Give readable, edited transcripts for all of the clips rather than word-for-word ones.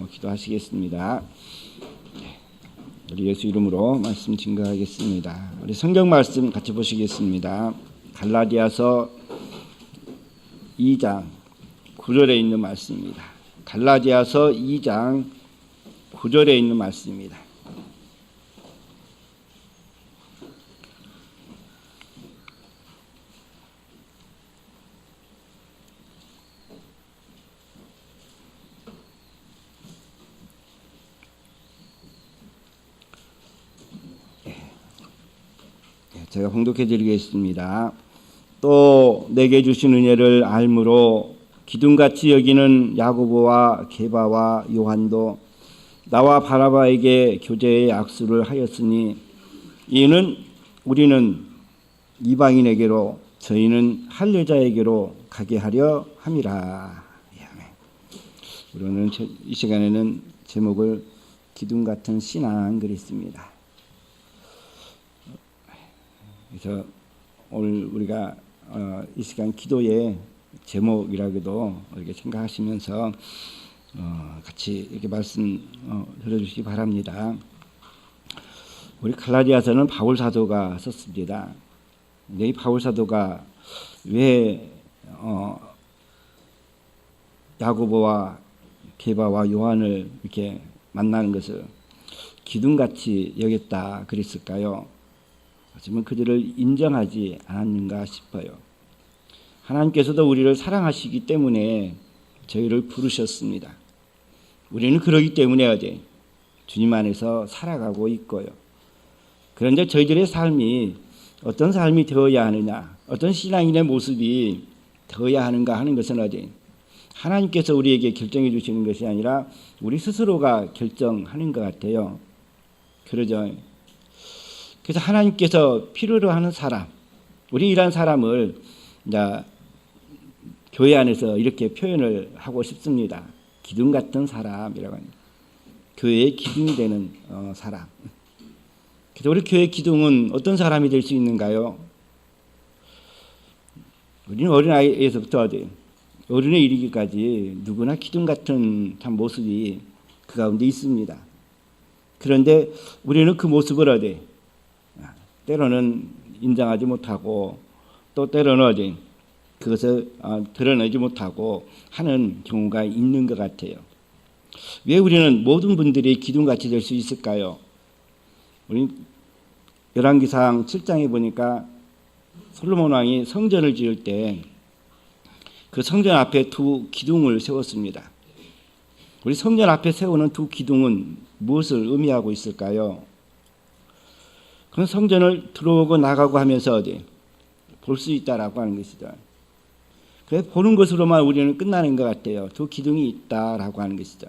기도하시겠습니다. 우리 예수 이름으로 말씀 증거하겠습니다. 우리 성경 말씀 같이 보시겠습니다. 갈라디아서 2장 9절에 있는 말씀입니다. 갈라디아서 2장 9절에 있는 말씀입니다. 제가 봉독해 드리겠습니다. 또 내게 주신 은혜를 알므로 기둥같이 여기는 야고보와 게바와 요한도 나와 바나바에게 교제의 악수를 하였으니 이는 우리는 이방인에게로 저희는 할례자에게로 가게 하려 함이라. 우리는 이 시간에는 제목을 기둥같은 신앙 그랬습니다. 그래서 오늘 우리가 이 시간 기도의 제목이라고도 이렇게 생각하시면서 같이 이렇게 말씀 들어주시기 바랍니다. 우리 갈라디아서는 바울 사도가 썼습니다. 이 바울 사도가 왜 야고보와 게바와 요한을 이렇게 만나는 것을 기둥같이 여겼다 그랬을까요? 하지만 그들을 인정하지 않았는가 싶어요. 하나님께서도 우리를 사랑하시기 때문에 저희를 부르셨습니다. 우리는 그러기 때문에 어제 주님 안에서 살아가고 있고요. 그런데 저희들의 삶이 어떤 삶이 되어야 하느냐, 어떤 신앙인의 모습이 되어야 하는가 하는 것은 어제 하나님께서 우리에게 결정해 주시는 것이 아니라 우리 스스로가 결정하는 것 같아요. 그러죠. 그래서 하나님께서 필요로 하는 사람, 우리 이런 사람을 이제 교회 안에서 이렇게 표현을 하고 싶습니다. 기둥 같은 사람이라고 합니다. 교회의 기둥이 되는 사람. 그래서 우리 교회 기둥은 어떤 사람이 될 수 있는가요? 우리는 어린아이에서부터 어른에 이르기까지 누구나 기둥 같은 참 모습이 그 가운데 있습니다. 그런데 우리는 그 모습을 때로는 인정하지 못하고 또 때로는 그것을 드러내지 못하고 하는 경우가 있는 것 같아요. 왜 우리는 모든 분들이 기둥같이 될 수 있을까요? 우리 열왕기상 7장에 보니까 솔로몬 왕이 성전을 지을 때 그 성전 앞에 두 기둥을 세웠습니다. 우리 성전 앞에 세우는 두 기둥은 무엇을 의미하고 있을까요? 그 성전을 들어오고 나가고 하면서 볼 수 있다라고 하는 것이죠. 그래서 보는 것으로만 우리는 끝나는 것 같아요. 두 기둥이 있다라고 하는 것이죠.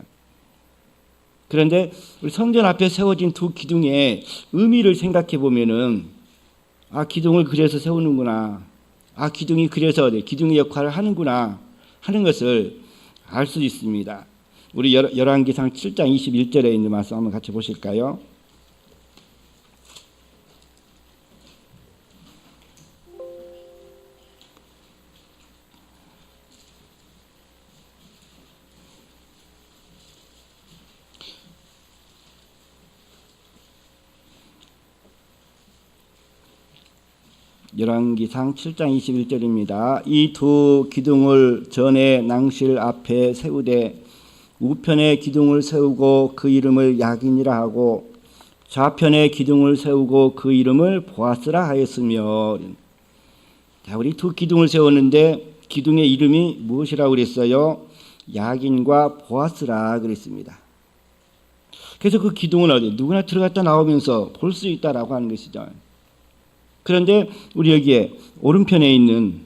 그런데 우리 성전 앞에 세워진 두 기둥의 의미를 생각해 보면은 기둥을 그래서 세우는구나. 기둥이 그래서 기둥의 역할을 하는구나 하는 것을 알 수 있습니다. 우리 열왕기상 7장 21절에 있는 말씀 한번 같이 보실까요? 열왕기상 7장 21절입니다. 이 두 기둥을 전에 낭실 앞에 세우되 우편에 기둥을 세우고 그 이름을 야긴이라 하고 좌편에 기둥을 세우고 그 이름을 보아스라 하였으며. 자, 우리 두 기둥을 세웠는데 기둥의 이름이 무엇이라고 그랬어요? 야긴과 보아스라 그랬습니다. 그래서 그 기둥은 누구나 들어갔다 나오면서 볼 수 있다라고 하는 것이죠. 그런데 우리 여기에 오른편에 있는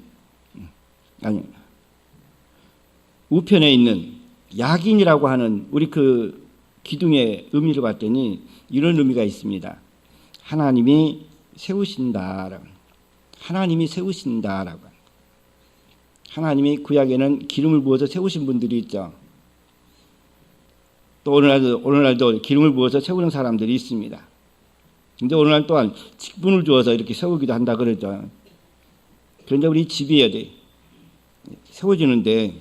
우편에 있는 야긴이라고 하는 우리 그 기둥의 의미를 봤더니 이런 의미가 있습니다. 하나님이 세우신다라고. 하나님이 세우신다라고. 하나님이 구약에는 기름을 부어서 세우신 분들이 있죠. 또 오늘날도 기름을 부어서 세우는 사람들이 있습니다. 근데 오늘날 또한 직분을 주어서 이렇게 세우기도 한다 그러죠. 그런데 우리 집이 세워지는데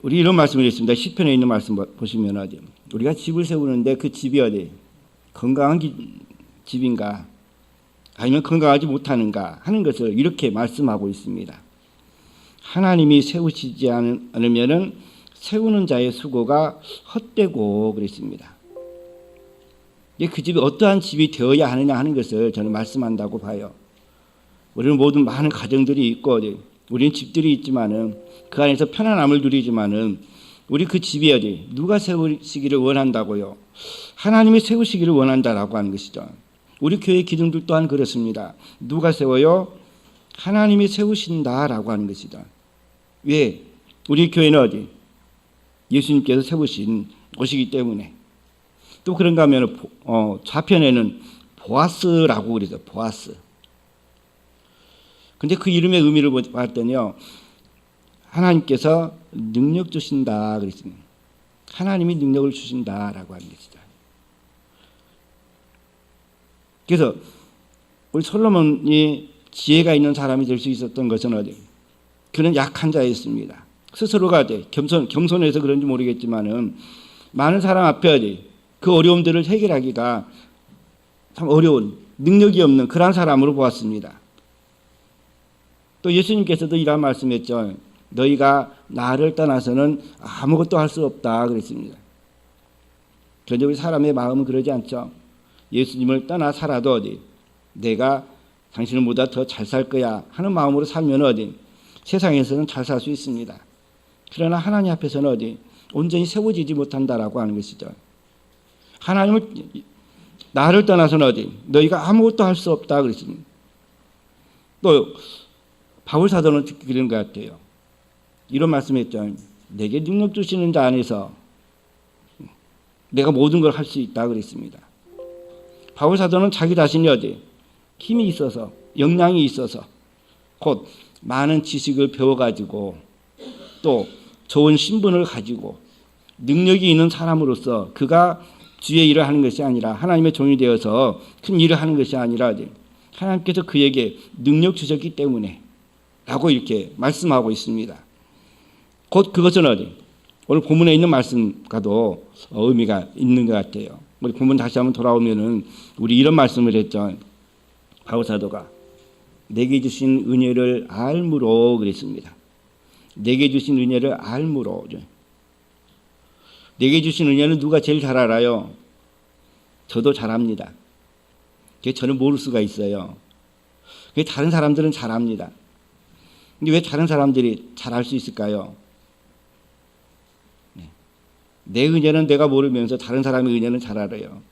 우리 이런 말씀을 했습니다. 시편에 있는 말씀 보시면 어디 우리가 집을 세우는데 그 집이 어디 건강한 집인가 아니면 건강하지 못하는가 하는 것을 이렇게 말씀하고 있습니다. 하나님이 세우시지 않으면은 세우는 자의 수고가 헛되고 그랬습니다. 그 집이 어떠한 집이 되어야 하느냐 하는 것을 저는 말씀한다고 봐요. 우리는 모든 많은 가정들이 있고 우리는 집들이 있지만은 그 안에서 편안함을 누리지만은 우리 그 집이 어디 누가 세우시기를 원한다고요? 하나님이 세우시기를 원한다라고 하는 것이죠. 우리 교회 기둥들 또한 그렇습니다. 누가 세워요? 하나님이 세우신다라고 하는 것이죠. 왜? 우리 교회는 어디? 예수님께서 세우신 곳이기 때문에. 또 그런가 하면 좌편에는 보아스라고 그러죠. 보아스. 근데 그 이름의 의미를 봤더니요. 하나님께서 능력 주신다 그랬습니다. 하나님이 능력을 주신다라고 하는 것이죠. 그래서 우리 솔로몬이 지혜가 있는 사람이 될 수 있었던 것은 어디? 그는 약한 자였습니다. 스스로가 겸손해서 그런지 모르겠지만은 많은 사람 앞에 어디 그 어려움들을 해결하기가 참 어려운 능력이 없는 그런 사람으로 보았습니다. 또 예수님께서도 이런 말씀했죠. 너희가 나를 떠나서는 아무것도 할 수 없다 그랬습니다. 그런데 우리 사람의 마음은 그러지 않죠. 예수님을 떠나 살아도 어디 내가 당신보다 더 잘 살 거야 하는 마음으로 살면 어디 세상에서는 잘 살 수 있습니다. 그러나 하나님 앞에서는 어디 온전히 세워지지 못한다라고 하는 것이죠. 하나님을 나를 떠나서는 어디 너희가 아무것도 할 수 없다 그랬습니다. 또 바울 사도는 그런 것 같아요. 이런 말씀했죠. 내게 능력 주시는 자 안에서 내가 모든 걸 할 수 있다 그랬습니다. 바울 사도는 자기 자신이 어디 힘이 있어서 역량이 있어서 곧 많은 지식을 배워가지고 또 좋은 신분을 가지고 능력이 있는 사람으로서 그가 주의 일을 하는 것이 아니라 하나님의 종이 되어서 큰 일을 하는 것이 아니라 하나님께서 그에게 능력 주셨기 때문에 라고 이렇게 말씀하고 있습니다. 곧 그것은 어디 오늘 본문에 있는 말씀과도 의미가 있는 것 같아요. 우리 본문 다시 한번 돌아오면은 우리 이런 말씀을 했죠. 바울 사도가 내게 주신 은혜를 알므로 그랬습니다. 내게 주신 은혜를 알므로. 내게 주신 은혜는 누가 제일 잘 알아요? 저도 잘 압니다. 저는 모를 수가 있어요. 다른 사람들은 잘 압니다. 근데 왜 다른 사람들이 잘 알 수 있을까요? 내 은혜는 내가 모르면서 다른 사람의 은혜는 잘 알아요.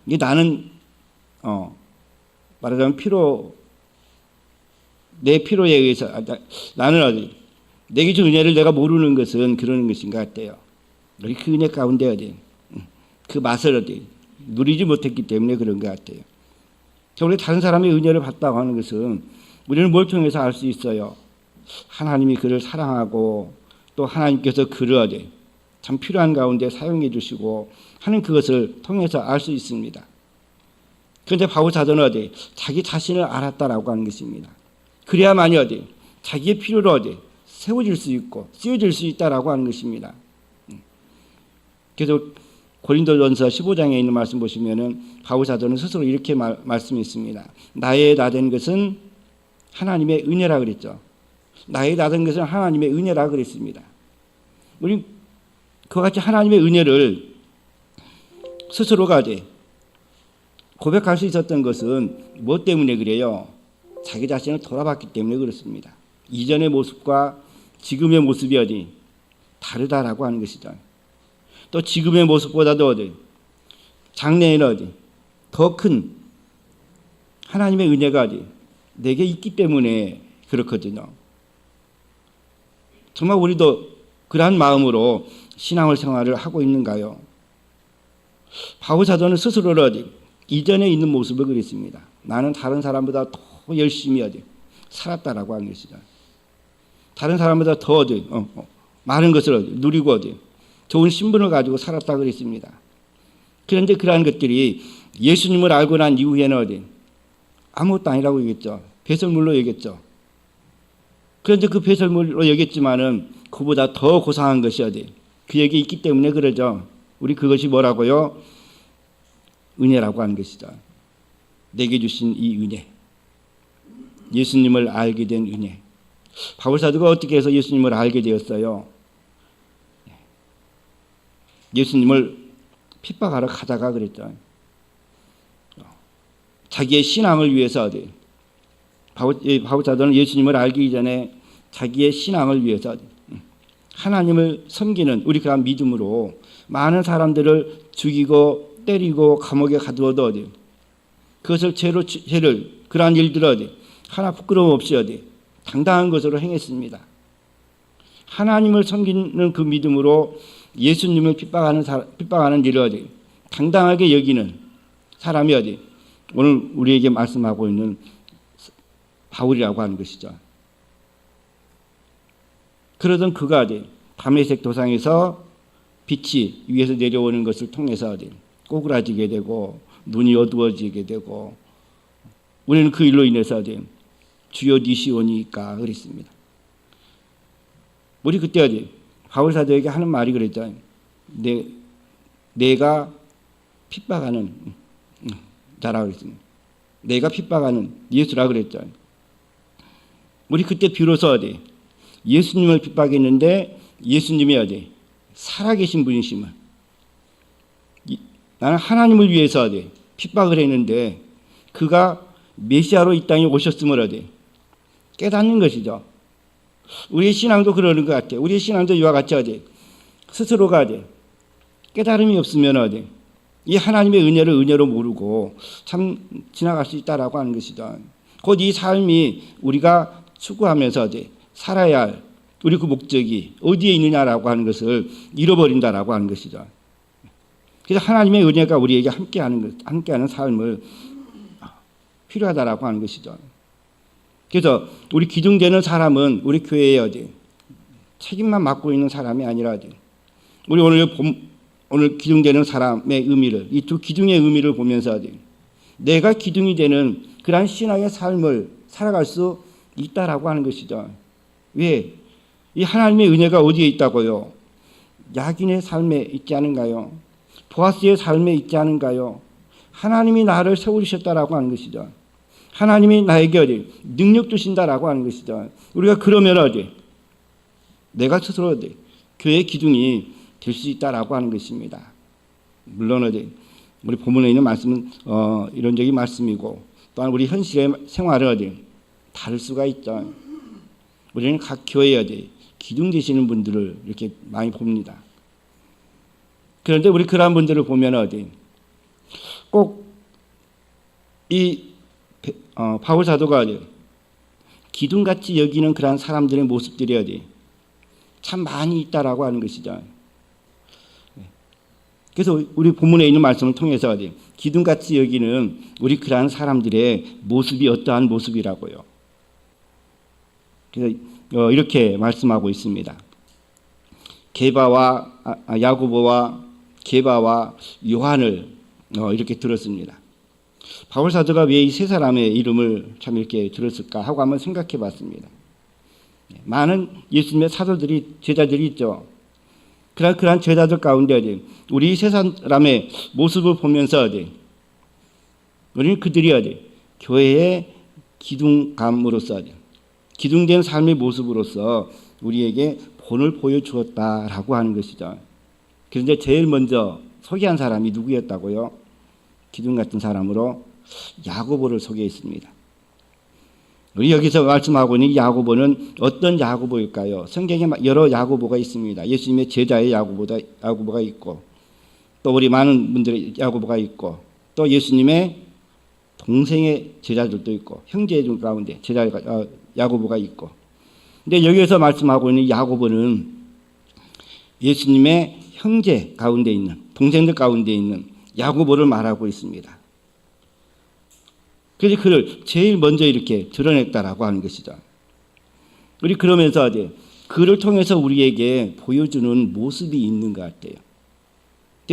이게 나는 말하자면 내 필요에 의해서 나는 어디 내게 준 은혜를 내가 모르는 것은 그러는 것인 것 같아요. 우리 그 은혜 가운데 어디 그 맛을 어디 누리지 못했기 때문에 그런 것 같아요. 우리 다른 사람의 은혜를 받다고 하는 것은 우리는 뭘 통해서 알 수 있어요? 하나님이 그를 사랑하고 또 하나님께서 그를 어디 참 필요한 가운데 사용해 주시고 하는 그것을 통해서 알 수 있습니다. 그런데 바울 사도는 어디 자기 자신을 알았다라고 하는 것입니다. 그래야만이 어디 자기의 필요로 어디 세워질 수 있고 쓰여질 수 있다라고 하는 것입니다. 그래서 고린도전서 15장에 있는 말씀 보시면은 바울 사도는 스스로 이렇게 말씀했습니다. 나의 나된 것은 하나님의 은혜라 그랬죠. 나의 나된 것은 하나님의 은혜라 그랬습니다. 우리 그와 같이 하나님의 은혜를 스스로가 고백할 수 있었던 것은 무엇 때문에 그래요? 자기 자신을 돌아봤기 때문에 그렇습니다. 이전의 모습과 지금의 모습이 어디 다르다라고 하는 것이죠. 또 지금의 모습보다도 어디 장래에는 어디 더 큰 하나님의 은혜가 어디 내게 있기 때문에 그렇거든요. 정말 우리도 그러한 마음으로 신앙생활을 하고 있는가요? 바울 사도는 스스로를 어디 이전에 있는 모습을 그랬습니다. 나는 다른 사람보다 더 열심히 어디 살았다라고 하는 것이죠. 다른 사람보다 더 어디 많은 것을 어디 누리고 어디 좋은 신분을 가지고 살았다 그랬습니다. 그런데 그러한 것들이 예수님을 알고 난 이후에는 어디 아무것도 아니라고 얘기했죠. 배설물로 얘기했죠. 그런데 그 배설물로 여겼지만은 그보다 더 고상한 것이 어디 그에게 있기 때문에 그러죠. 우리 그것이 뭐라고요? 은혜라고 하는 것이죠. 내게 주신 이 은혜, 예수님을 알게 된 은혜. 바울 사도가 어떻게 해서 예수님을 알게 되었어요? 예수님을 핍박하러 가다가 그랬죠. 자기의 신앙을 위해서 바울 사도는 예수님을 알기 전에 자기의 신앙을 위해서 하나님을 섬기는 우리 그런 믿음으로 많은 사람들을 죽이고 때리고 감옥에 가두어도 그것을 죄를 그러한 일들을 하나 부끄러움 없이 당당한 것으로 행했습니다. 하나님을 섬기는 그 믿음으로 예수님을 핍박하는 일을 당당하게 여기는 사람이 오늘 우리에게 말씀하고 있는 바울이라고 하는 것이죠. 그러던 그가 다메섹 도상에서 빛이 위에서 내려오는 것을 통해서 꼬그라지게 되고 눈이 어두워지게 되고 우리는 그 일로 인해서 주여 니시오니까 그랬습니다. 우리 그때 바울 사도에게 하는 말이 그랬죠. 내가 핍박하는 자라고 그랬습니다. 내가 핍박하는 예수라 그랬죠. 우리 그때 비로소 예수님을 핍박했는데 예수님이 살아계신 분이심을 나는 하나님을 위해서 핍박을 했는데 그가 메시아로 이 땅에 오셨음을 깨닫는 것이죠. 우리의 신앙도 그러는 것 같아요. 우리의 신앙도 이와 같이 스스로가 깨달음이 없으면 이 하나님의 은혜를 은혜로 모르고 참 지나갈 수 있다라고 하는 것이죠. 곧 이 삶이 우리가 추구하면서 살아야 할 우리 그 목적이 어디에 있느냐라고 하는 것을 잃어버린다라고 하는 것이죠. 그래서 하나님의 은혜가 우리에게 함께하는 삶을 필요하다라고 하는 것이죠. 그래서 우리 기둥되는 사람은 우리 교회에 책임만 맡고 있는 사람이 아니라 우리 오늘 기둥되는 사람의 의미를 이 두 기둥의 의미를 보면서 내가 기둥이 되는 그러한 신앙의 삶을 살아갈 수 있다라고 하는 것이죠. 왜? 이 하나님의 은혜가 어디에 있다고요? 야긴의 삶에 있지 않은가요? 보아스의 삶에 있지 않은가요? 하나님이 나를 세우셨다라고 하는 것이죠. 하나님이 나에게 능력 주신다라고 하는 것이죠. 우리가 그러면 내가 스스로 교회의 기둥이 될 수 있다라고 하는 것입니다. 물론 우리 본문에 있는 말씀은 이론적인 말씀이고 또한 우리 현실의 생활은 다를 수가 있죠. 우리는 각 교회에 기둥 되시는 분들을 이렇게 많이 봅니다. 그런데 우리 그러한 분들을 보면 꼭 이 바울 사도가 기둥같이 여기는 그러한 사람들의 모습들이 참 많이 있다라고 하는 것이죠. 그래서 우리 본문에 있는 말씀을 통해서 기둥같이 여기는 우리 그러한 사람들의 모습이 어떠한 모습이라고요. 그래서 이렇게 말씀하고 있습니다. 야고보와 게바와 요한을 이렇게 들었습니다. 바울 사도가 왜 이 세 사람의 이름을 참 이렇게 들었을까 하고 한번 생각해 봤습니다. 많은 예수님의 사도들이 제자들이 있죠. 그러한 제자들 가운데 우리 세 사람의 모습을 보면서 우리는 그들이 교회의 기둥감으로서 기둥된 삶의 모습으로서 우리에게 본을 보여주었다라고 하는 것이죠. 그런데 제일 먼저 소개한 사람이 누구였다고요? 기둥 같은 사람으로 야고보를 소개했습니다. 우리 여기서 말씀하고 있는 야고보는 어떤 야고보일까요? 성경에 여러 야고보가 있습니다. 예수님의 제자의 야고보가 있고 또 우리 많은 분들의 야고보가 있고 또 예수님의 동생의 제자들도 있고 형제들 가운데 야고보가 있고 근데 여기에서 말씀하고 있는 야고보는 예수님의 형제 가운데 있는 동생들 가운데 있는 야고보를 말하고 있습니다. 그래서 그를 제일 먼저 이렇게 드러냈다라고 하는 것이죠. 우리 그러면서 그를 통해서 우리에게 보여주는 모습이 있는 것 같아요.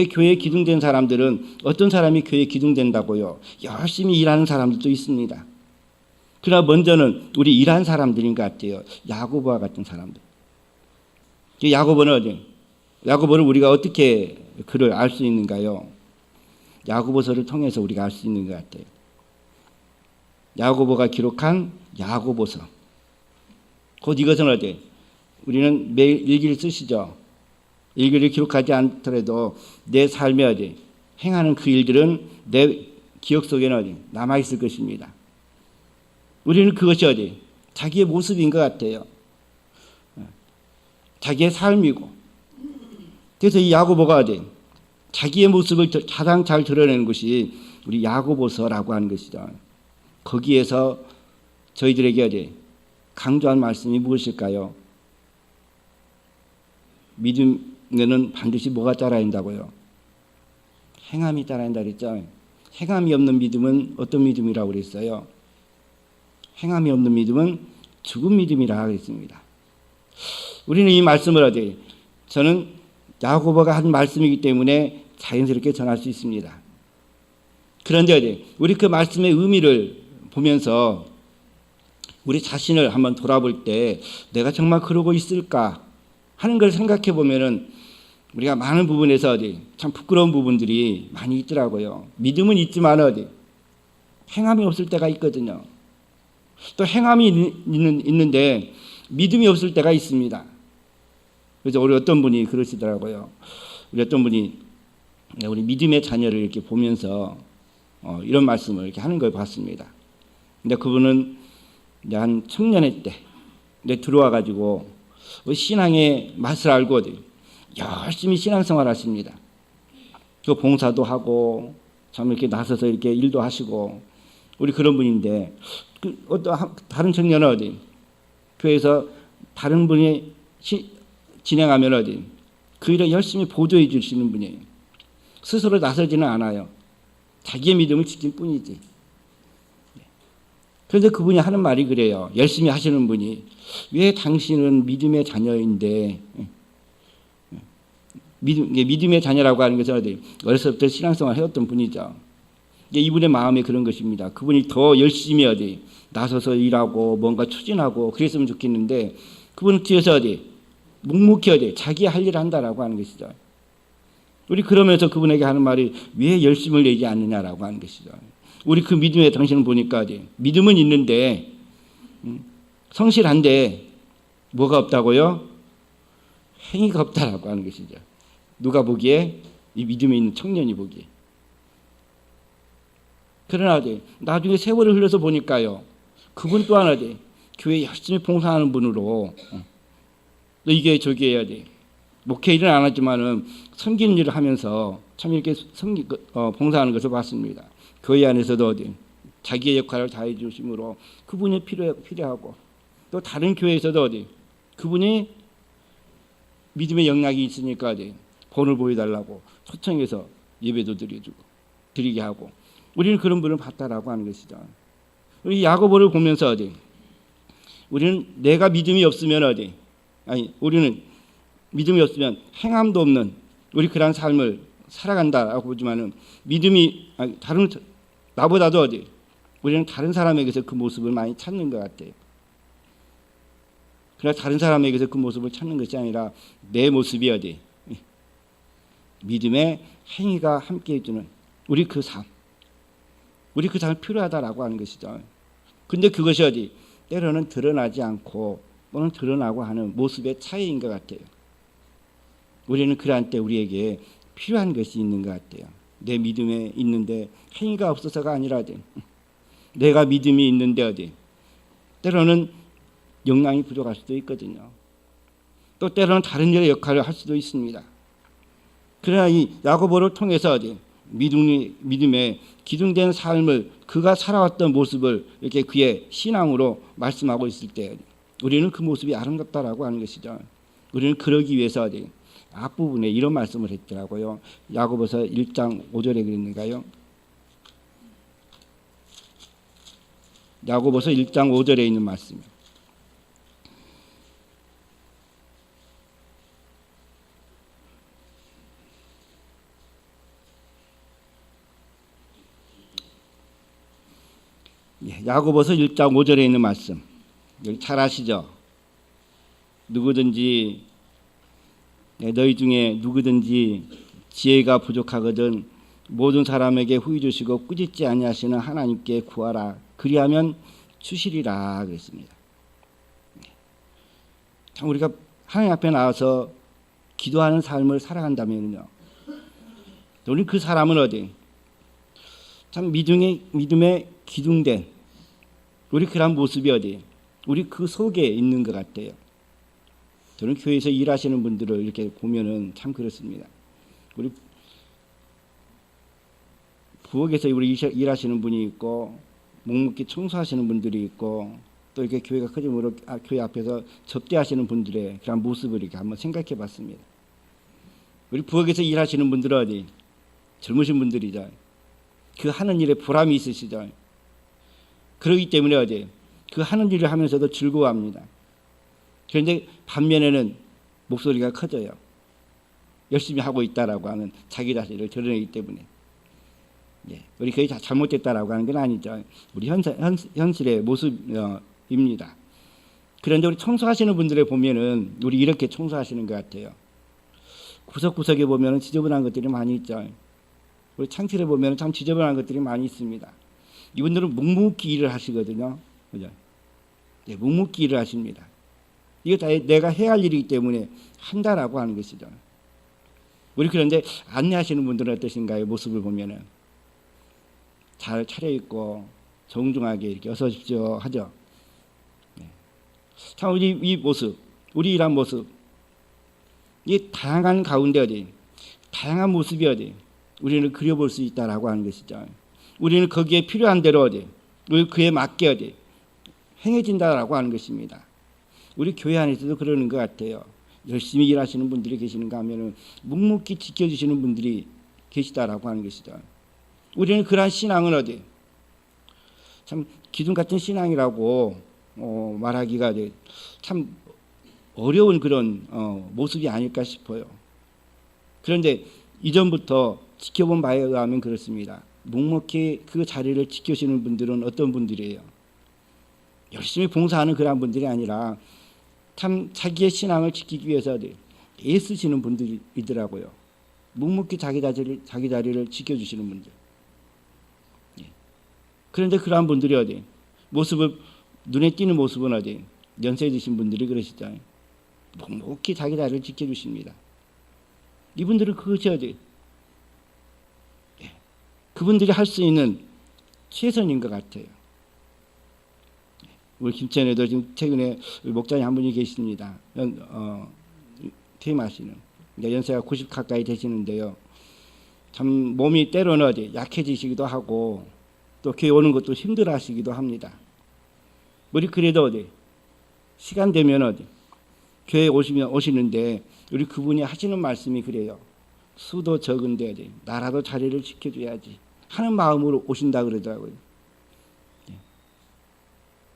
교회에 기둥된 사람들은 어떤 사람이 교회에 기둥된다고요? 열심히 일하는 사람들도 있습니다. 그러나 먼저는 우리 일한 사람들인 것 같아요. 야고보와 같은 사람들. 야고보는 어디? 야고보를 우리가 어떻게 그를 알 수 있는가요? 야고보서를 통해서 우리가 알 수 있는 것 같아요. 야고보가 기록한 야고보서. 곧 이것은 어디? 우리는 매일 일기를 쓰시죠. 일기를 기록하지 않더라도 내 삶에 어디? 행하는 그 일들은 내 기억 속에는 어디? 남아있을 것입니다. 우리는 그것이 어디? 자기의 모습인 것 같아요. 자기의 삶이고. 그래서 이 야고보가 어디? 자기의 모습을 가장 잘 드러내는 것이 우리 야고보서라고 하는 것이죠. 거기에서 저희들에게 어디? 강조한 말씀이 무엇일까요? 믿음에는 반드시 뭐가 따라야 한다고요? 행함이 따라야 한다 그랬죠. 행함이 없는 믿음은 어떤 믿음이라고 그랬어요? 행함이 없는 믿음은 죽은 믿음이라 그랬습니다. 우리는 이 말씀을 어디? 저는 야고보가 한 말씀이기 때문에 자연스럽게 전할 수 있습니다. 그런데 어디? 우리 그 말씀의 의미를 보면서 우리 자신을 한번 돌아볼 때 내가 정말 그러고 있을까 하는 걸 생각해 보면은 우리가 많은 부분에서 어디 참 부끄러운 부분들이 많이 있더라고요. 믿음은 있지만 어디 행함이 없을 때가 있거든요. 또 행함이 있는데 믿음이 없을 때가 있습니다. 그래서 우리 어떤 분이 그러시더라고요. 우리 어떤 분이 우리 믿음의 자녀를 이렇게 보면서 이런 말씀을 이렇게 하는 걸 봤습니다. 근데 그분은 이제 한 청년회 때 들어와 가지고 신앙의 맛을 알고 어디 열심히 신앙생활 하십니다. 그 봉사도 하고 참 이렇게 나서서 이렇게 일도 하시고 우리 그런 분인데 어떤 다른 청년은 어디 교회에서 다른 분이 진행하면 어디 그 일을 열심히 보조해 주시는 분이에요. 스스로 나서지는 않아요. 자기의 믿음을 지킬 뿐이지. 그런데 그분이 하는 말이 그래요. 열심히 하시는 분이 왜 당신은 믿음의 자녀인데 믿음의 자녀라고 하는 것은 어디 어려서부터 신앙생활 해왔던 분이죠. 이분의 마음이 그런 것입니다. 그분이 더 열심히 어디 나서서 일하고 뭔가 추진하고 그랬으면 좋겠는데 그분은 뒤에서 어디 묵묵히 어디 자기 할 일을 한다라고 하는 것이죠. 우리 그러면서 그분에게 하는 말이 왜 열심을 내지 않느냐라고 하는 것이죠. 우리 그 믿음의 당신을 보니까 어디 믿음은 있는데 성실한데 뭐가 없다고요? 행위가 없다라고 하는 것이죠. 누가 보기에 이 믿음에 있는 청년이 보기에. 그러나 어디 나중에 세월을 흘려서 보니까요. 그분 또한 어디 교회 열심히 봉사하는 분으로 또 이게 저기 해야 돼. 목회 일은 안 하지만은 섬기는 일을 하면서 참 이렇게 봉사하는 것을 봤습니다. 교회 안에서도 어디 자기의 역할을 다해 주심으로 그분이 필요하고 또 다른 교회에서도 어디 그분이 믿음의 영향이 있으니까 어디 본을 보여달라고 초청해서 예배도 드리게 하고 우리는 그런 분을 봤다라고 하는 것이죠. 우리 야고보를 보면서 어디 우리는 내가 믿음이 없으면 어디 우리는 믿음이 없으면 행함도 없는 우리 그런 삶을 살아간다라고 보지만은 믿음이 다른 나보다도 어디 우리는 다른 사람에게서 그 모습을 많이 찾는 것 같아요. 그러나 다른 사람에게서 그 모습을 찾는 것이 아니라 내 모습이 어디 믿음의 행위가 함께 해주는 우리 그 삶이 필요하다라고 하는 것이죠. 근데 그것이 어디 때로는 드러나지 않고 또는 드러나고 하는 모습의 차이인 것 같아요. 우리는 그러한 때 우리에게 필요한 것이 있는 것 같아요. 내 믿음에 있는데 행위가 없어서가 아니라 내가 믿음이 있는데 어디 때로는 영향이 부족할 수도 있거든요. 또 때로는 다른 일의 역할을 할 수도 있습니다. 그러나 이 야고보를 통해서 어디 믿음의 기둥된 삶을 그가 살아왔던 모습을 이렇게 그의 신앙으로 말씀하고 있을 때 우리는 그 모습이 아름답다라고 하는 것이죠. 우리는 그러기 위해서 어디 앞부분에 이런 말씀을 했더라고요. 야고보서 1장 5절에 그랬는가요? 야고보서 1장 5절에 있는 말씀. 야고보서 1장 5절에 있는 말씀 여기 잘 아시죠? 누구든지 너희 중에 누구든지 지혜가 부족하거든 모든 사람에게 후히 주시고 꾸짖지 아니하시는 하나님께 구하라 그리하면 주시리라 그랬습니다. 참 우리가 하나님 앞에 나와서 기도하는 삶을 살아간다면요, 우리 그 사람은 어디 참 믿음에 기둥된 우리 그런 모습이 어디 우리 그 속에 있는 것 같아요. 저는 교회에서 일하시는 분들을 이렇게 보면은 참 그렇습니다. 우리 부엌에서 우리 일하시는 분이 있고 묵묵히 청소하시는 분들이 있고 또 이렇게 교회가 크지므로 교회 앞에서 접대하시는 분들의 그런 모습을 이렇게 한번 생각해 봤습니다. 우리 부엌에서 일하시는 분들은 어디 젊으신 분들이죠. 그 하는 일에 보람이 있으시죠. 그러기 때문에 어디 그 하는 일을 하면서도 즐거워합니다. 그런데 반면에는 목소리가 커져요. 열심히 하고 있다라고 하는 자기 자신을 드러내기 때문에. 우리 그게 잘못됐다라고 하는 건 아니죠. 우리 현실의 모습입니다. 그런데 우리 청소하시는 분들을 보면은 우리 이렇게 청소하시는 것 같아요. 구석구석에 보면은 지저분한 것들이 많이 있죠. 우리 창틀에 보면은 참 지저분한 것들이 많이 있습니다. 이분들은 묵묵히 일을 하시거든요. 그죠? 묵묵히 일을 하십니다. 이거 다 내가 해야 할 일이기 때문에 한다라고 하는 것이죠. 우리 그런데 안내하시는 분들은 어떠신가요? 모습을 보면은 잘 차려입고 정중하게 이렇게 어서 오십시오 하죠. 참 우리 이 모습, 우리 이런 모습, 이 다양한 가운데 어디, 다양한 모습이 어디, 우리는 그려볼 수 있다라고 하는 것이죠. 우리는 거기에 필요한 대로 어디, 우리 그에 맞게 어디 행해진다라고 하는 것입니다. 우리 교회 안에서도 그러는 것 같아요. 열심히 일하시는 분들이 계시는가 하면은 묵묵히 지켜주시는 분들이 계시다라고 하는 것이죠. 우리는 그러한 신앙은 어디 참 기둥 같은 신앙이라고 말하기가 참 어려운 그런 모습이 아닐까 싶어요. 그런데 이전부터 지켜본 바에 의하면 그렇습니다. 묵묵히 그 자리를 지켜주시는 분들은 어떤 분들이에요? 열심히 봉사하는 그런 분들이 아니라 참 자기의 신앙을 지키기 위해서 애쓰시는 분들이더라고요. 묵묵히 자기 자리를 지켜주시는 분들. 그런데 그러한 분들이 어디 모습을 눈에 띄는 모습은 어디 연세 드신 분들이 그러시잖아요. 묵묵히 자기 자리를 지켜주십니다. 이분들은 그것이 어디 그분들이 할 수 있는 최선인 것 같아요. 우리 김천에도 지금 최근에 목자님 한 분이 계십니다. 퇴임하시는 연세가 90 가까이 되시는데요. 참 몸이 때로는 어디 약해지시기도 하고 또 교회 오는 것도 힘들어하시기도 합니다. 우리 그래도 어디 시간 되면 어디 교회 오시는데 우리 그분이 하시는 말씀이 그래요. 수도 적은데 어디 나라도 자리를 지켜줘야지 하는 마음으로 오신다 그러더라고요.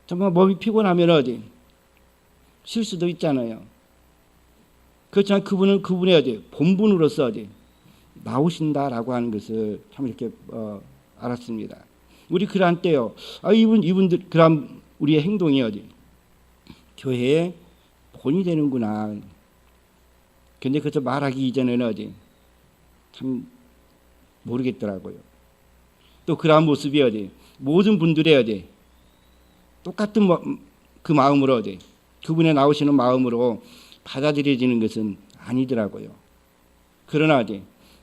정말 몸이 피곤하면 어디 쉴 수도 있잖아요. 그렇지만 그분은 그분의 어디 본분으로서 어디 나오신다라고 하는 것을 참 이렇게 알았습니다. 우리 그러한 때요. 이분들 그런 우리의 행동이 어디 교회의 본이 되는구나. 근데 그것을 말하기 이전에는 어디 참 모르겠더라고요. 또 그러한 모습이 어디 모든 분들의 어디 똑같은 그 마음으로 어디 그분의 나오시는 마음으로 받아들여지는 것은 아니더라고요. 그러나 어디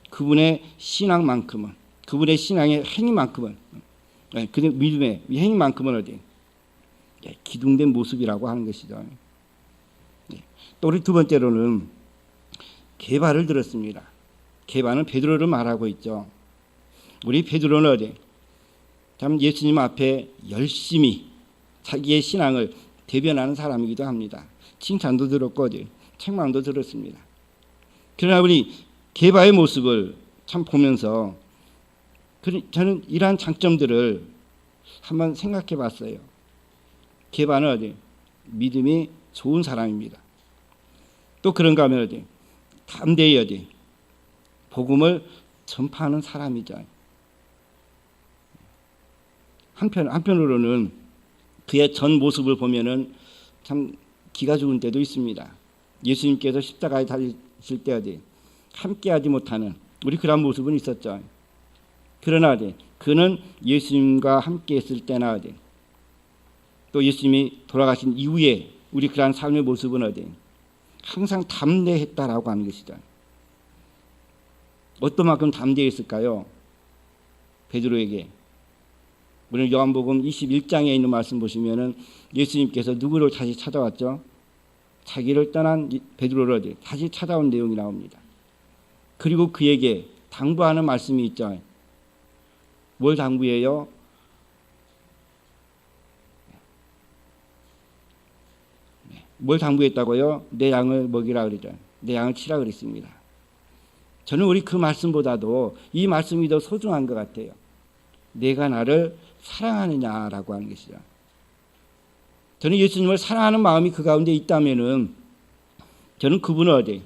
그분의 신앙만큼은 그분의 신앙의 행위만큼은 그 믿음의 행위만큼은 어디 기둥된 모습이라고 하는 것이죠. 또 우리 두 번째로는 게바를 들었습니다. 게바는 베드로를 말하고 있죠. 우리 베드로는 어디 참 예수님 앞에 열심히 자기의 신앙을 대변하는 사람이기도 합니다. 칭찬도 들었고 어디 책망도 들었습니다. 그러나 우리 게바의 모습을 참 보면서 저는 이러한 장점들을 한번 생각해 봤어요. 게바는 어디 믿음이 좋은 사람입니다. 또 그런가 하면 어디 담대히 어디 복음을 전파하는 사람이죠. 한편으로는 그의 전 모습을 보면은 참 기가 죽은 때도 있습니다. 예수님께서 십자가에 달리실 때 함께하지 못하는 우리 그런 모습은 있었죠. 그러나 그는 예수님과 함께했을 때나 또 예수님이 돌아가신 이후에 우리 그러한 삶의 모습은 항상 담대했다라고 하는 것이죠. 어떤 만큼 담대했을까요? 베드로에게. 오늘 요한복음 21장에 있는 말씀 보시면은 예수님께서 누구를 다시 찾아왔죠? 자기를 떠난 베드로를 다시 찾아온 내용이 나옵니다. 그리고 그에게 당부하는 말씀이 있죠. 뭘 당부해요? 뭘 당부했다고요? 내 양을 먹이라 그러죠. 내 양을 치라 그랬습니다. 저는 우리 그 말씀보다도 이 말씀이 더 소중한 것 같아요. 내가 나를 사랑하느냐라고 하는 것이죠. 저는 예수님을 사랑하는 마음이 그 가운데 있다면은 저는 그분을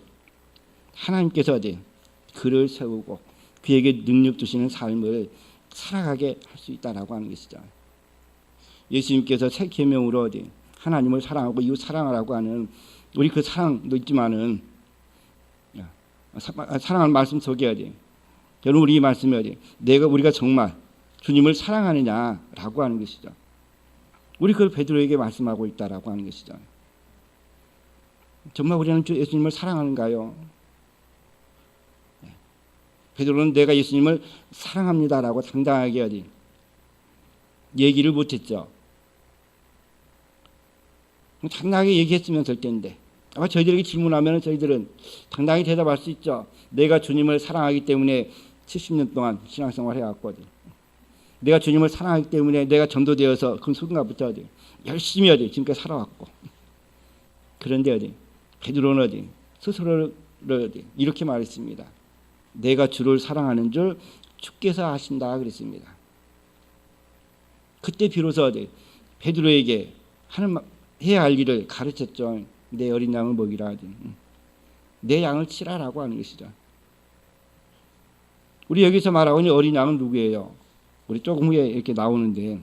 하나님께서 그를 세우고 그에게 능력 주시는 삶을 살아가게 할 수 있다라고 하는 것이죠. 예수님께서 새 계명으로 하나님을 사랑하고 이웃 사랑하라고 하는 우리 그 사랑도 있지만은 사랑하는 말씀 속에 저는 우리 말씀이 우리가 정말 주님을 사랑하느냐라고 하는 것이죠. 우리 그걸 베드로에게 말씀하고 있다라고 하는 것이죠. 정말 우리는 예수님을 사랑하는가요? 베드로는 내가 예수님을 사랑합니다라고 당당하게 얘기를 못했죠. 당당하게 얘기했으면 될 텐데 아마 저희들에게 질문하면 저희들은 당당히 대답할 수 있죠. 내가 주님을 사랑하기 때문에 70년 동안 신앙생활 해왔거든. 내가 주님을 사랑하기 때문에 내가 전도되어서 그 순간부터 열심히 지금까지 살아왔고. 그런데 베드로는 스스로를 이렇게 말했습니다. 내가 주를 사랑하는 줄 주께서 아신다 그랬습니다. 그때 비로소 베드로에게 해야 할 일을 가르쳤죠. 내 어린 양을 먹이라 하지. 내 양을 치라라고 하는 것이죠. 우리 여기서 말하고 있는 어린 양은 누구예요? 우리 조금 후에 이렇게 나오는데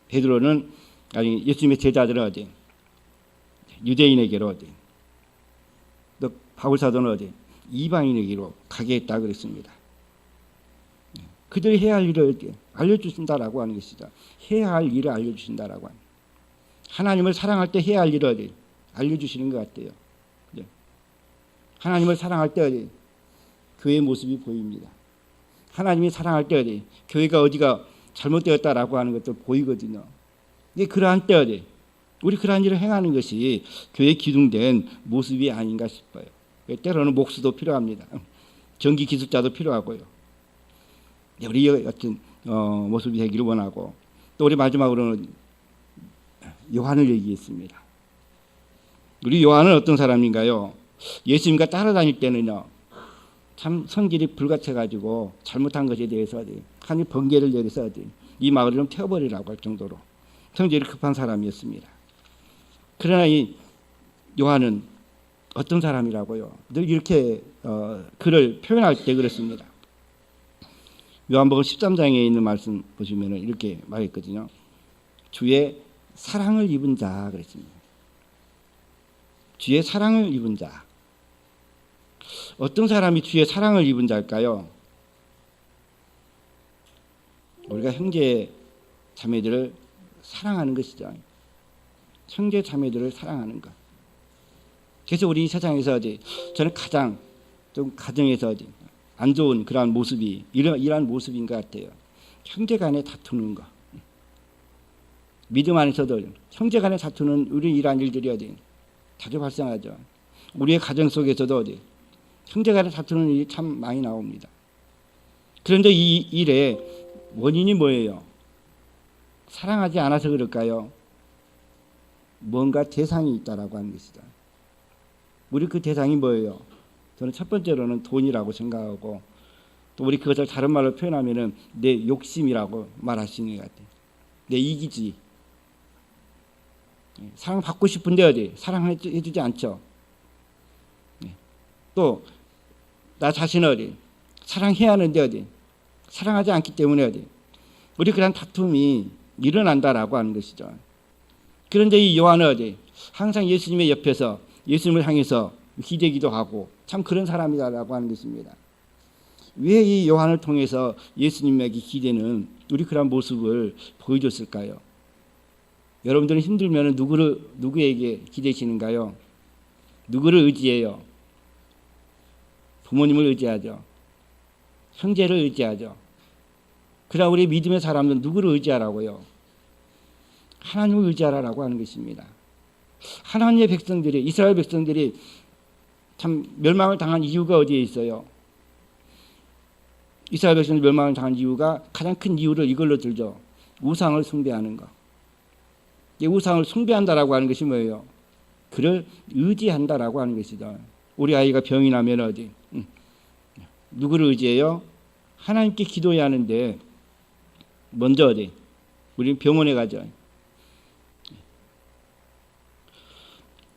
베드로는 아니 예수님의 제자들은 유대인에게로 또 바울 사도는 이방인에게로 가게 했다 그랬습니다. 그들이 해야 할 일을 알려주신다라고 하는 것이죠. 해야 할 일을 알려주신다라고 하는. 하나님을 사랑할 때 해야 할 일을 알려주시는 것 같아요. 하나님을 사랑할 때 교회의 모습이 보입니다. 하나님이 사랑할 때 교회가 어디가 잘못되었다라고 하는 것도 보이거든요. 이게 그러한 때 우리 그러한 일을 행하는 것이 교회에 기둥된 모습이 아닌가 싶어요. 때로는 목수도 필요합니다. 전기 기술자도 필요하고요. 우리 같은 모습이 되기를 원하고 또 우리 마지막으로는 요한을 얘기했습니다. 우리 요한은 어떤 사람인가요? 예수님과 따라다닐 때는요. 참 성질이 불같아가지고 잘못한 것에 대해서 하나님 번개를 내려서 이 마을을 좀 태워버리라고 할 정도로 성질이 급한 사람이었습니다. 그러나 이 요한은 어떤 사람이라고요? 늘 이렇게 그를 표현할 때 그렇습니다. 요한복음 13장에 있는 말씀 보시면 이렇게 말했거든요. 주의 사랑을 입은 자 그랬습니다. 주의 사랑을 입은 자. 어떤 사람이 주의 사랑을 입은 자일까요? 우리가 형제 자매들을 사랑하는 것이죠. 형제 자매들을 사랑하는 것. 그래서 우리 세상에서 저는 가장 좀 가정에서 안 좋은 그러한 모습이 이러한 모습인 것 같아요. 형제간에 다투는 것. 믿음 안에서도 형제간에 다투는 우리 이러한 일들이 자주 발생하죠. 우리의 가정 속에서도 형제간에 다투는 일이 참 많이 나옵니다. 그런데 이 일의 원인이 뭐예요? 사랑하지 않아서 그럴까요? 뭔가 대상이 있다라고 하는 것이다. 우리 그 대상이 뭐예요? 저는 첫 번째로는 돈이라고 생각하고 또 우리 그것을 다른 말로 표현하면은 내 욕심이라고 말할 수 있는 것 같아요. 내 이기주의. 사랑받고 싶은데 사랑해주지 않죠. 또 나 자신을 사랑해야 하는데 사랑하지 않기 때문에 우리 그런 다툼이 일어난다라고 하는 것이죠. 그런데 이 요한은 어디 항상 예수님의 옆에서 예수님을 향해서 기대기도 하고 참 그런 사람이다라고 하는 것입니다. 왜 이 요한을 통해서 예수님에게 기대는 우리 그런 모습을 보여줬을까요? 여러분들은 힘들면 누구에게 기대시는가요? 누구를 의지해요? 부모님을 의지하죠. 형제를 의지하죠. 그러나 우리 믿음의 사람들은 누구를 의지하라고요? 하나님을 의지하라고 하는 것입니다. 하나님의 백성들이, 이스라엘 백성들이 참 멸망을 당한 이유가 어디에 있어요? 이스라엘 백성들이 멸망을 당한 이유가 가장 큰 이유를 이걸로 들죠. 우상을 숭배하는 것. 이 우상을 숭배한다라고 하는 것이 뭐예요? 그를 의지한다라고 하는 것이죠. 우리 아이가 병이 나면 어디? 누구를 의지해요? 하나님께 기도해야 하는데 먼저 어디? 우리는 병원에 가죠.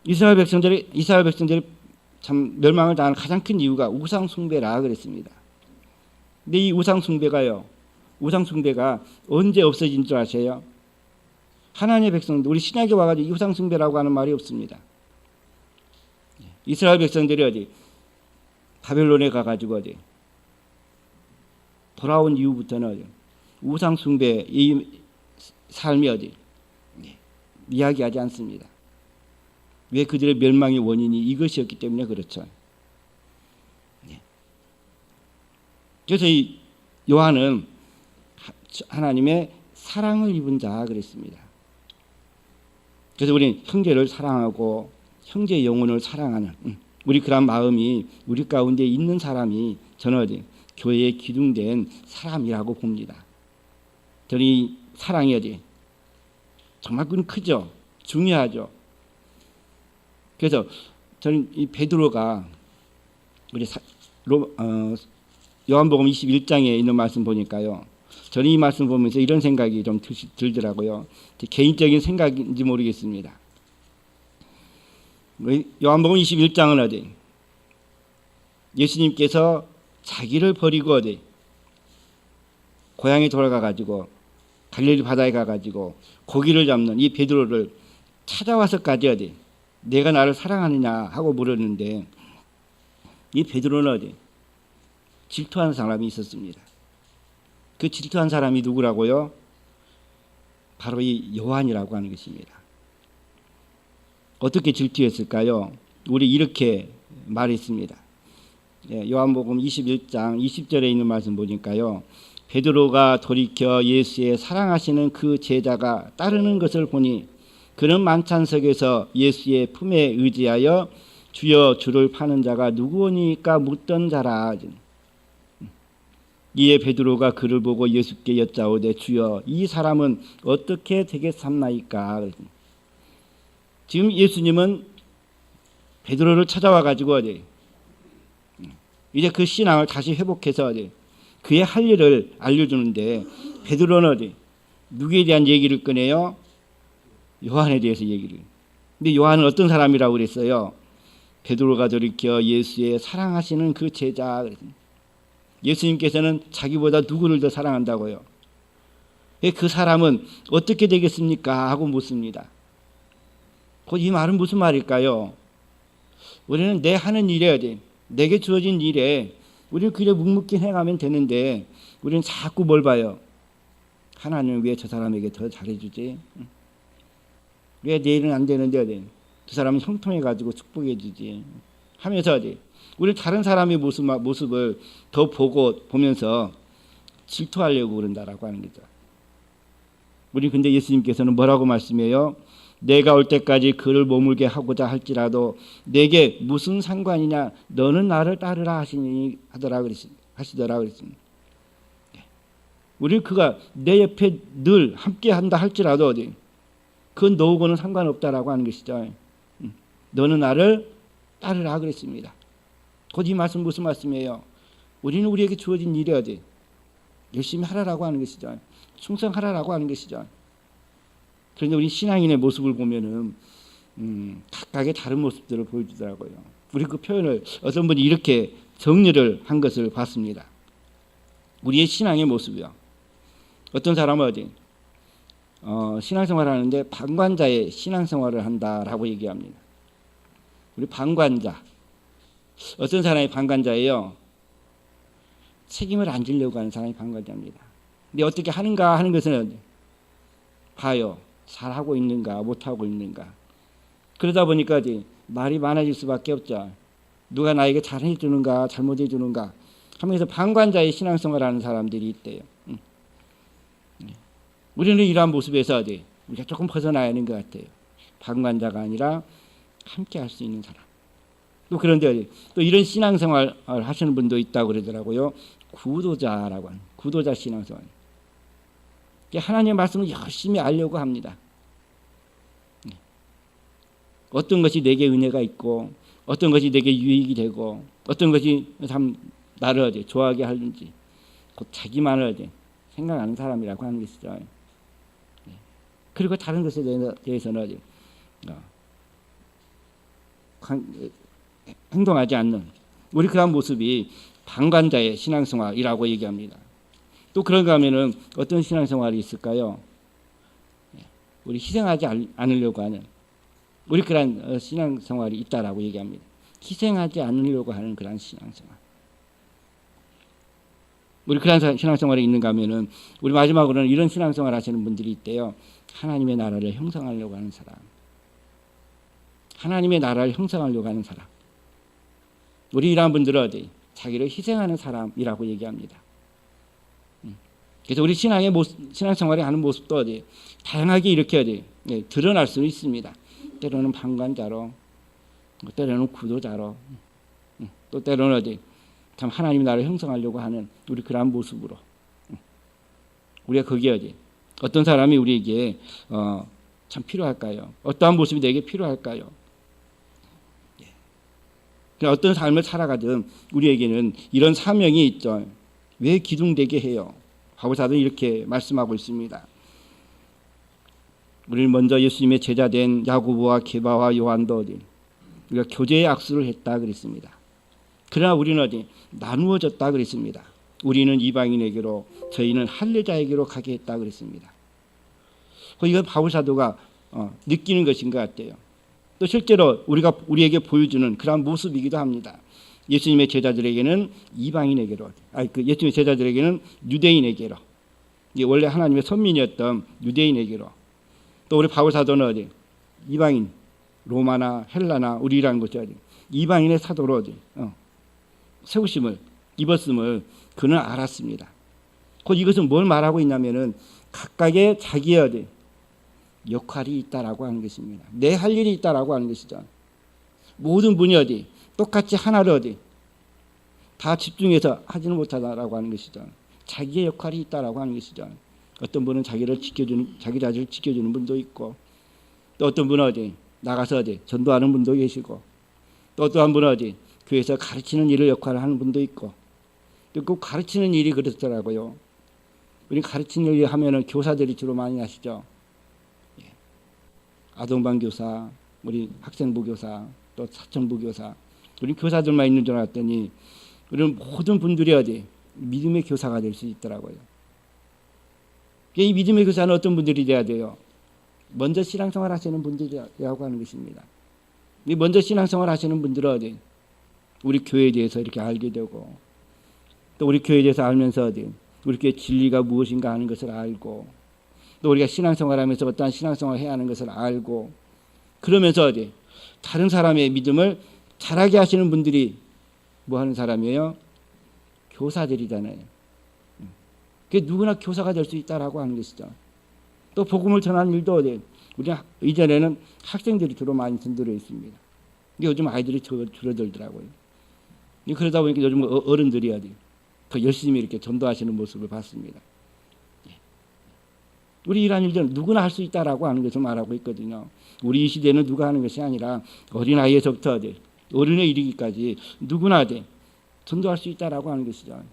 이스라엘 백성들이 참 멸망을 당한 가장 큰 이유가 우상 숭배라 그랬습니다. 근데 이 우상 숭배가 언제 없어진 줄 아세요? 하나님의 백성들, 우리 신약에 와가지고 이 우상 숭배라고 하는 말이 없습니다. 이스라엘 백성들이 어디 바벨론에 가가지고 어디 돌아온 이후부터는 어디 우상 숭배 이 삶이 어디 이야기하지 않습니다. 왜 그들의 멸망의 원인이 이것이었기 때문에 그렇죠. 그래서 이 요한은 하나님의 사랑을 입은 자 그랬습니다. 그래서 우리는 형제를 사랑하고 형제의 영혼을 사랑하는 우리 그런 마음이 우리 가운데 있는 사람이 저는 어디 교회에 기둥된 사람이라고 봅니다. 저는 이 사랑이 어디 정말 그건 크죠. 중요하죠. 그래서 저는 이 베드로가 우리 요한복음 21장에 있는 말씀 보니까요. 저는 이 말씀 보면서 이런 생각이 좀 들더라고요. 제 개인적인 생각인지 모르겠습니다. 요한복음 21장은 어디? 예수님께서 자기를 버리고 어디? 고향에 돌아가가지고 갈릴리 바다에 가가지고 고기를 잡는 이 베드로를 찾아와서까지 어디? 내가 나를 사랑하느냐 하고 물었는데 이 베드로는 어디? 질투하는 사람이 있었습니다. 그 질투한 사람이 누구라고요? 바로 이 요한이라고 하는 것입니다. 어떻게 질투했을까요? 우리 이렇게 말했습니다. 요한복음 21장 20절에 있는 말씀 보니까요. 베드로가 돌이켜 예수의 사랑하시는 그 제자가 따르는 것을 보니 그는 만찬석에서 예수의 품에 의지하여 주여 주를 파는 자가 누구오니까 묻던 자라. 이에 베드로가 그를 보고 예수께 여짜오되 주여 이 사람은 어떻게 되겠삼나이까. 지금 예수님은 베드로를 찾아와 가지고 어디 이제 그 신앙을 다시 회복해서 어디 그의 할 일을 알려주는데 베드로는 어디 누구에 대한 얘기를 꺼내요? 요한에 대해서 얘기를. 근데 요한은 어떤 사람이라고 그랬어요? 베드로가 돌이켜 예수의 사랑하시는 그 제자. 예수님께서는 자기보다 누구를 더 사랑한다고요? 그 사람은 어떻게 되겠습니까? 하고 묻습니다. 이 말은 무슨 말일까요? 우리는 내 하는 일에 어디 내게 주어진 일에 우리는 그저 묵묵히 행하면 되는데 우리는 자꾸 뭘 봐요? 하나님은 왜 저 사람에게 더 잘해주지? 왜 내 일은 안 되는데 어디 그 사람은 형통해가지고 축복해 주지 하면서 어디 우리 다른 사람의 모습을 더 보면서 질투하려고 그런다라고 하는 거죠. 우리 근데 예수님께서는 뭐라고 말씀해요? 내가 올 때까지 그를 머물게 하고자 할지라도 내게 무슨 상관이냐? 너는 나를 따르라 하시더라 그랬습니다. 우리 그가 내 옆에 늘 함께 한다 할지라도 어디 그건 너하고는 상관없다라고 하는 것이죠. 너는 나를 따르라 그랬습니다. 곧 이 말씀 무슨 말씀이에요? 우리는 우리에게 주어진 일이 어디 열심히 하라라고 하는 것이죠. 충성하라라고 하는 것이죠. 그런데 우리 신앙인의 모습을 보면은 각각의 다른 모습들을 보여주더라고요. 우리 그 표현을 어떤 분이 이렇게 정리를 한 것을 봤습니다. 우리의 신앙의 모습이요. 어떤 사람은 신앙생활을 하는데 방관자의 신앙생활을 한다라고 얘기합니다. 우리 방관자, 어떤 사람이 방관자예요? 책임을 안 지려고 하는 사람이 방관자입니다. 근데 어떻게 하는가 하는 것은 봐요. 잘하고 있는가 못하고 있는가. 그러다 보니까 말이 많아질 수밖에 없죠. 누가 나에게 잘해 주는가 잘못해 주는가 하면서 방관자의 신앙생활을 하는 사람들이 있대요. 우리는 이러한 모습에서 우리가 조금 벗어나야 하는 것 같아요. 방관자가 아니라 함께 할 수 있는 사람. 또 그런데 또 이런 신앙생활 하시는 분도 있다고 그러더라고요. 구도자라고 하는 구도자 신앙생활. 하나님의 말씀을 열심히 알려고 합니다. 어떤 것이 내게 은혜가 있고 어떤 것이 내게 유익이 되고 어떤 것이 참 나를 좋아하게 하는지 곧 자기만을 생각하는 사람이라고 하는 것이죠. 그리고 다른 것에 대해서는 행동하지 않는 우리 그런 모습이 방관자의 신앙생활이라고 얘기합니다. 또 그런가 하면은 어떤 신앙생활이 있을까요? 우리 희생하지 않으려고 하는 우리 그런 신앙생활이 있다라고 얘기합니다. 희생하지 않으려고 하는 그런 신앙생활. 우리 그런 신앙생활이 있는가 하면은 우리 마지막으로는 이런 신앙생활 하시는 분들이 있대요. 하나님의 나라를 형성하려고 하는 사람. 하나님의 나라를 형성하려고 하는 사람. 우리 이러한 분들은 자기를 희생하는 사람이라고 얘기합니다. 그래서 우리 신앙생활에 하는 모습도 다양하게 이렇게 드러날 수 있습니다. 때로는 방관자로, 때로는 구도자로, 또 때로는 참 하나님 나라를 형성하려고 하는 우리 그러한 모습으로 우리가 거기에 어떤 사람이 우리에게 참 필요할까요? 어떠한 모습이 내게 필요할까요? 어떤 삶을 살아가든 우리에게는 이런 사명이 있죠. 왜 기둥되게 해요? 바울사도는 이렇게 말씀하고 있습니다. 우리는 먼저 예수님의 제자된 야고보와 게바와 요한도 우리가 교제의 악수를 했다 그랬습니다. 그러나 우리는 나누어졌다 그랬습니다. 우리는 이방인에게로 저희는 할례자에게로 가게 했다 그랬습니다. 이건 바울사도가 느끼는 것인 것 같아요. 또 실제로 우리에게 보여주는 그런 모습이기도 합니다. 예수님의 제자들에게는 이방인에게로, 예수님의 제자들에게는 유대인에게로, 원래 하나님의 선민이었던 유대인에게로, 또 우리 바울사도는 이방인, 로마나 헬라나 우리라는 것이 이방인의 사도로 세우심을 입었음을 그는 알았습니다. 곧 이것은 뭘 말하고 있냐면은 각각의 자기의 역할이 있다라고 하는 것입니다. 내 할 일이 있다라고 하는 것이죠. 모든 분이 똑같이 하나를 다 집중해서 하지는 못하다라고 하는 것이죠. 자기의 역할이 있다라고 하는 것이죠. 어떤 분은 자기 자질을 지켜주는 분도 있고, 또 어떤 분은 나가서 전도하는 분도 계시고, 또 어떠한 분은 교회에서 가르치는 일을 역할을 하는 분도 있고, 또 그 가르치는 일이 그렇더라고요. 우리 가르치는 일 하면은 교사들이 주로 많이 하시죠. 아동반 교사, 우리 학생부 교사, 또 사천부 교사, 우리 교사들만 있는 줄 알았더니 우리는 모든 분들이 믿음의 교사가 될 수 있더라고요. 이 믿음의 교사는 어떤 분들이 돼야 돼요? 먼저 신앙생활 하시는 분들이라고 하는 것입니다. 먼저 신앙생활 하시는 분들은 우리 교회에 대해서 이렇게 알게 되고, 또 우리 교회에 대해서 알면서 우리 교회 진리가 무엇인가 하는 것을 알고, 또 우리가 신앙생활하면서 어떠한 신앙생활을 해야 하는 것을 알고, 그러면서 다른 사람의 믿음을 자라게 하시는 분들이 뭐 하는 사람이에요? 교사들이잖아요. 그게 누구나 교사가 될 수 있다라고 하는 것이죠. 또 복음을 전하는 일도 우리 이전에는 학생들이 주로 많이 전도를 했습니다. 요즘 아이들이 줄어들더라고요. 그러다 보니까 요즘 어른들이 더 열심히 이렇게 전도하시는 모습을 봤습니다. 우리 이러한 일들은 누구나 할 수 있다라고 하는 것을 말하고 있거든요. 우리 이 시대는 누가 하는 것이 아니라 어린아이에서부터 어른에 이르기까지 누구나 전도할 수 있다라고 하는 것이죠.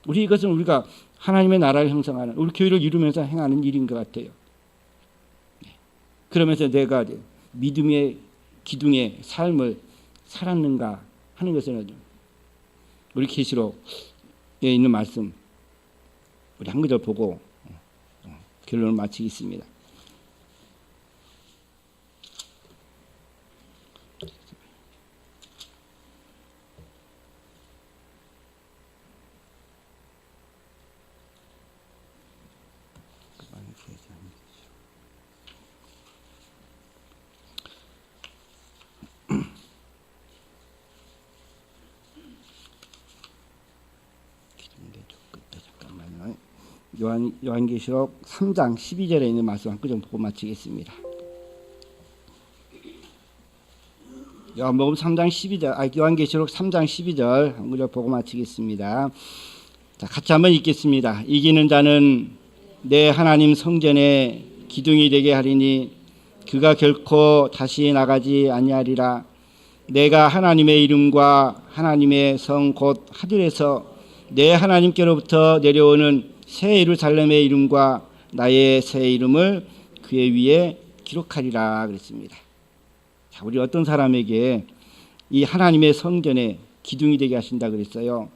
이것은 우리가 하나님의 나라를 형성하는, 우리 교회를 이루면서 행하는 일인 것 같아요. 그러면서 내가 믿음의 기둥의 삶을 살았는가 하는 것은 우리 계시록에 있는 말씀 우리 한 구절 보고 결론을 마치겠습니다. 요한계시록 3장 12절에 있는 말씀 한 구 좀 보고 마치겠습니다. 요한계시록 3장 12절 한 구절 보고 마치겠습니다. 자, 같이 한번 읽겠습니다. 이기는 자는 내 하나님 성전에 기둥이 되게 하리니 그가 결코 다시 나가지 아니하리라. 내가 하나님의 이름과 하나님의 성 곧 하늘에서 내 하나님께로부터 내려오는 새 예루살렘의 이름과 나의 새 이름을 그의 위에 기록하리라 그랬습니다. 자, 우리 어떤 사람에게 이 하나님의 성전에 기둥이 되게 하신다 그랬어요.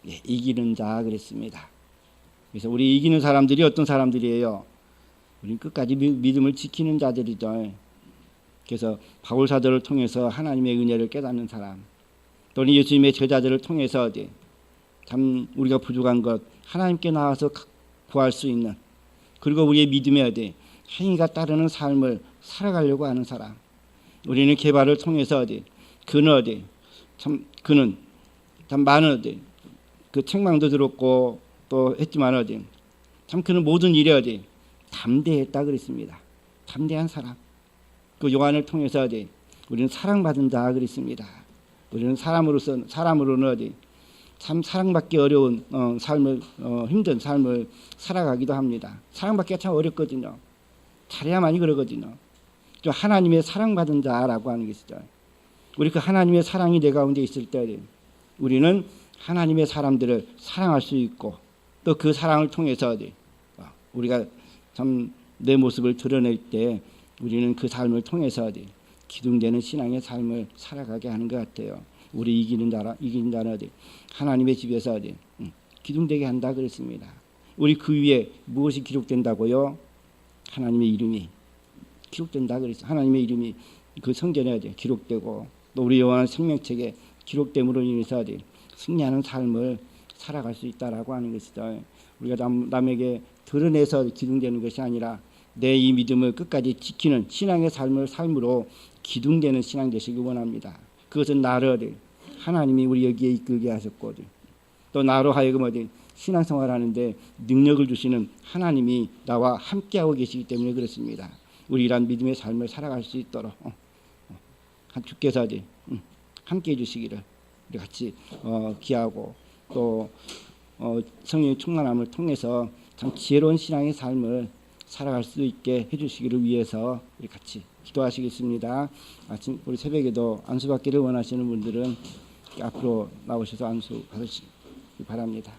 예, 이기는 자 그랬습니다. 그래서 우리 이기는 사람들이 어떤 사람들이에요? 우리는 끝까지 믿음을 지키는 자들이죠. 그래서 바울 사도를 통해서 하나님의 은혜를 깨닫는 사람, 또는 예수님의 제자들을 통해서 참 우리가 부족한 것 하나님께 나와서 구할 수 있는, 그리고 우리의 믿음에 행위가 따르는 삶을 살아가려고 하는 사람. 우리는 개발을 통해서 그는 참 많은 그 책망도 들었고 또 했지만 참 그는 모든 일에 담대했다 그랬습니다. 담대한 사람. 그 요한을 통해서 우리는 사랑받은 자 그랬습니다. 우리는 사람으로는 참 사랑받기 어려운 삶을 힘든 삶을 살아가기도 합니다. 사랑받기가 참 어렵거든요. 잘해야만이 그러거든요. 좀 하나님의 사랑받은 자라고 하는 것이죠. 우리 그 하나님의 사랑이 내 가운데 있을 때 우리는 하나님의 사람들을 사랑할 수 있고, 또 그 사랑을 통해서 우리가 참 내 모습을 드러낼 때 우리는 그 삶을 통해서 기둥되는 신앙의 삶을 살아가게 하는 것 같아요. 우리 이기는 자는 하나님의 집에서 기둥되게 한다 그랬습니다. 우리 그 위에 무엇이 기록된다고요? 하나님의 이름이 기록된다 그랬어요. 하나님의 이름이 그 성전에 기록되고, 또 우리 영원한 생명책에 기록됨으로 인해서 승리하는 삶을 살아갈 수 있다라고 하는 것이죠. 우리가 남에게 드러내서 기둥되는 것이 아니라 내 이 믿음을 끝까지 지키는 신앙의 삶으로 기둥되는 신앙 되시기 원합니다. 그것은 나를 하나님이 우리 여기에 이끌게 하셨고, 또 나로 하여금 신앙생활하는데 능력을 주시는 하나님이 나와 함께하고 계시기 때문에 그렇습니다. 우리 이러한 믿음의 삶을 살아갈 수 있도록 주께서 함께해 주시기를 우리 같이 기하고, 또 성령의 충만함을 통해서 참 지혜로운 신앙의 삶을 살아갈 수 있게 해주시기를 위해서 우리 같이 기도하시겠습니다. 아침 우리 새벽에도 안수받기를 원하시는 분들은 앞으로 나오셔서 안수 받으시기 바랍니다.